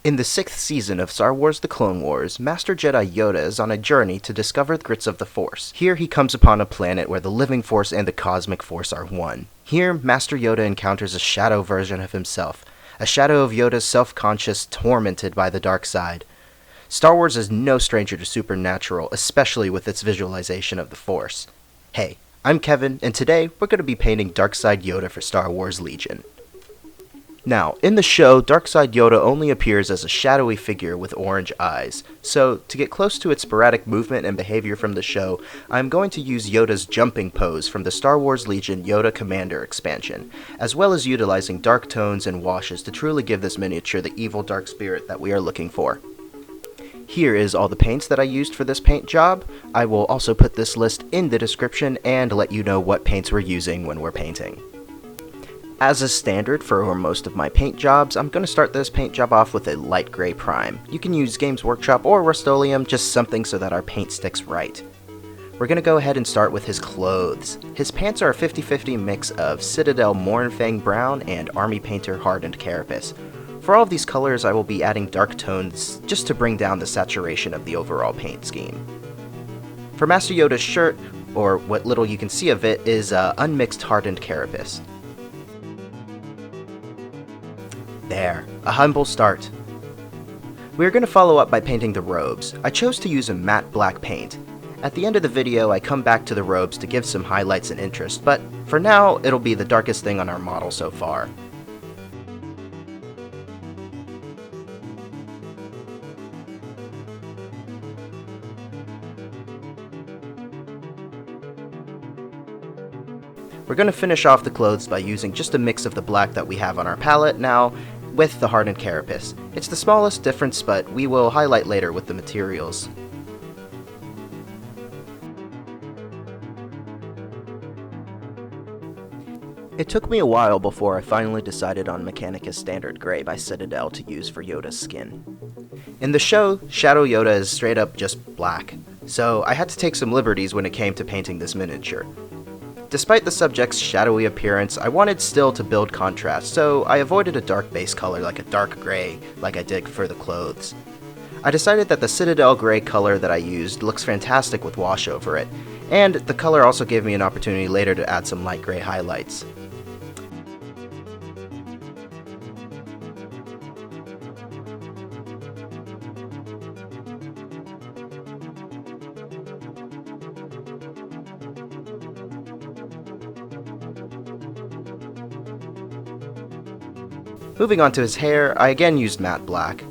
In the 6th season of Star Wars The Clone Wars, Master Jedi Yoda is on a journey to discover the secrets of the Force. Here he comes upon a planet where the living Force and the cosmic Force are one. Here, Master Yoda encounters a shadow version of himself, a shadow of Yoda's self-conscious, tormented by the dark side. Star Wars is no stranger to supernatural, especially with its visualization of the Force. Hey, I'm Kevin, and today we're going to be painting Darkside Yoda for Star Wars Legion. Now, in the show, Darkside Yoda only appears as a shadowy figure with orange eyes, so to get close to its sporadic movement and behavior from the show, I'm going to use Yoda's jumping pose from the Star Wars Legion Yoda Commander expansion, as well as utilizing dark tones and washes to truly give this miniature the evil dark spirit that we are looking for. Here is all the paints that I used for this paint job. I will also put this list in the description and let you know what paints we're using when we're painting. As is standard for most of my paint jobs, I'm going to start this paint job off with a light gray prime. You can use Games Workshop or Rust-Oleum, just something so that our paint sticks right. We're going to go ahead and start with his clothes. His pants are a 50-50 mix of Citadel Mournfang brown and Army Painter Hardened Carapace. For all of these colors, I will be adding dark tones just to bring down the saturation of the overall paint scheme. For Master Yoda's shirt, or what little you can see of it, is unmixed Hardened Carapace. There, a humble start. We are going to follow up by painting the robes. I chose to use a matte black paint. At the end of the video, I come back to the robes to give some highlights and interest, but for now, it'll be the darkest thing on our model so far. We're going to finish off the clothes by using just a mix of the black that we have on our palette now with the Hardened Carapace. It's the smallest difference, but we will highlight later with the materials. It took me a while before I finally decided on Mechanicus Standard Gray by Citadel to use for Yoda's skin. In the show, Shadow Yoda is straight up just black, so I had to take some liberties when it came to painting this miniature. Despite the subject's shadowy appearance, I wanted still to build contrast, so I avoided a dark base color like a dark gray, like I did for the clothes. I decided that the Citadel gray color that I used looks fantastic with wash over it, and the color also gave me an opportunity later to add some light gray highlights. Moving on to his hair, I again used matte black.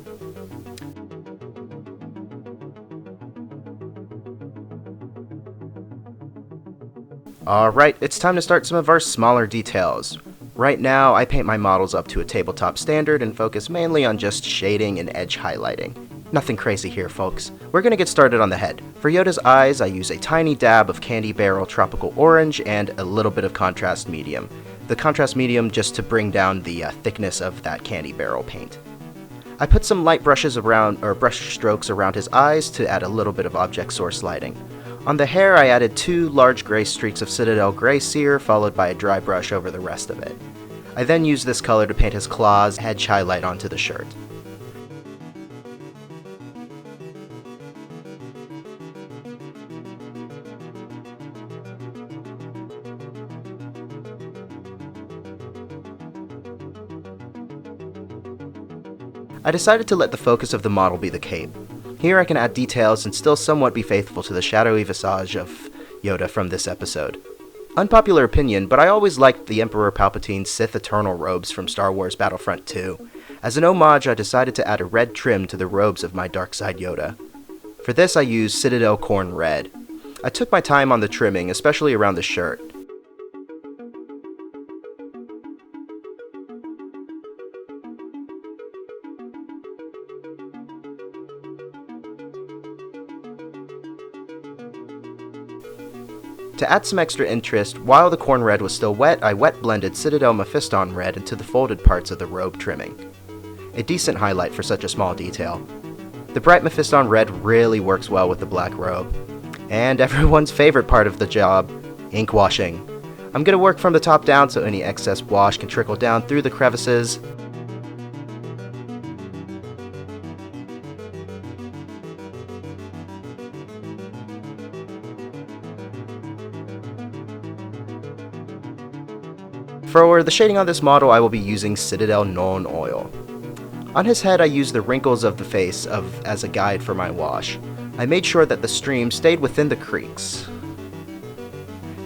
Alright, it's time to start some of our smaller details. Right now, I paint my models up to a tabletop standard and focus mainly on just shading and edge highlighting. Nothing crazy here, folks. We're going to get started on the head. For Yoda's eyes, I use a tiny dab of Candy Barrel Tropical Orange and a little bit of Contrast Medium. The Contrast Medium just to bring down the thickness of that Candy Barrel paint. I put some light brushes around, or brush strokes around his eyes to add a little bit of object source lighting. On the hair, I added 2 large gray streaks of Citadel Gray Seer, followed by a dry brush over the rest of it. I then used this color to paint his claws, edge highlight onto the shirt. I decided to let the focus of the model be the cape. Here I can add details and still somewhat be faithful to the shadowy visage of Yoda from this episode. Unpopular opinion, but I always liked the Emperor Palpatine's Sith Eternal robes from Star Wars Battlefront 2. As an homage, I decided to add a red trim to the robes of my Darkside Yoda. For this I used Citadel Khorne Red. I took my time on the trimming, especially around the shirt. To add some extra interest, while the Khorne Red was still wet, I wet blended Citadel Mephiston Red into the folded parts of the robe trimming. A decent highlight for such a small detail. The bright Mephiston Red really works well with the black robe. And everyone's favorite part of the job, ink washing. I'm going to work from the top down so any excess wash can trickle down through the crevices. For the shading on this model, I will be using Citadel Nuln Oil. On his head, I used the wrinkles of the face as a guide for my wash. I made sure that the stream stayed within the creeks.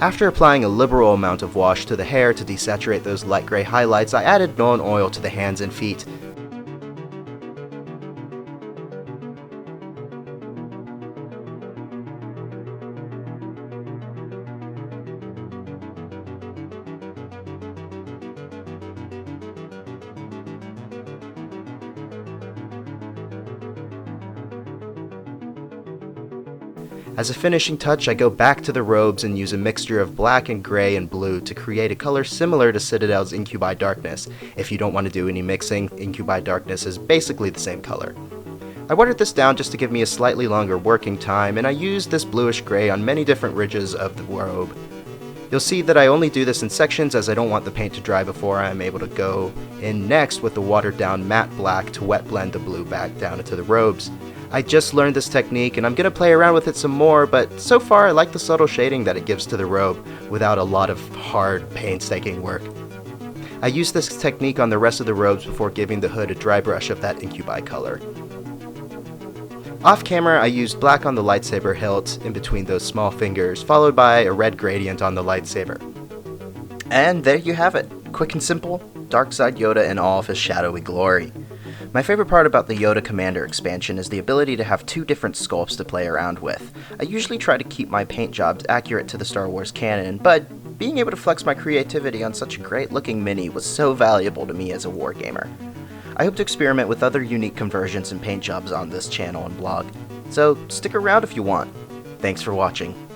After applying a liberal amount of wash to the hair to desaturate those light gray highlights, I added Nuln Oil to the hands and feet. As a finishing touch, I go back to the robes and use a mixture of black and gray and blue to create a color similar to Citadel's Incubi Darkness. If you don't want to do any mixing, Incubi Darkness is basically the same color. I watered this down just to give me a slightly longer working time, and I used this bluish gray on many different ridges of the robe. You'll see that I only do this in sections as I don't want the paint to dry before I am able to go in next with the watered down matte black to wet blend the blue back down into the robes. I just learned this technique and I'm going to play around with it some more, but so far I like the subtle shading that it gives to the robe without a lot of hard, painstaking work. I used this technique on the rest of the robes before giving the hood a dry brush of that Incubi color. Off camera, I used black on the lightsaber hilt in between those small fingers, followed by a red gradient on the lightsaber. And there you have it. Quick and simple, Darkside Yoda in all of his shadowy glory. My favorite part about the Yoda Commander expansion is the ability to have two different sculpts to play around with. I usually try to keep my paint jobs accurate to the Star Wars canon, but being able to flex my creativity on such a great looking mini was so valuable to me as a wargamer. I hope to experiment with other unique conversions and paint jobs on this channel and blog, so stick around if you want. Thanks for watching.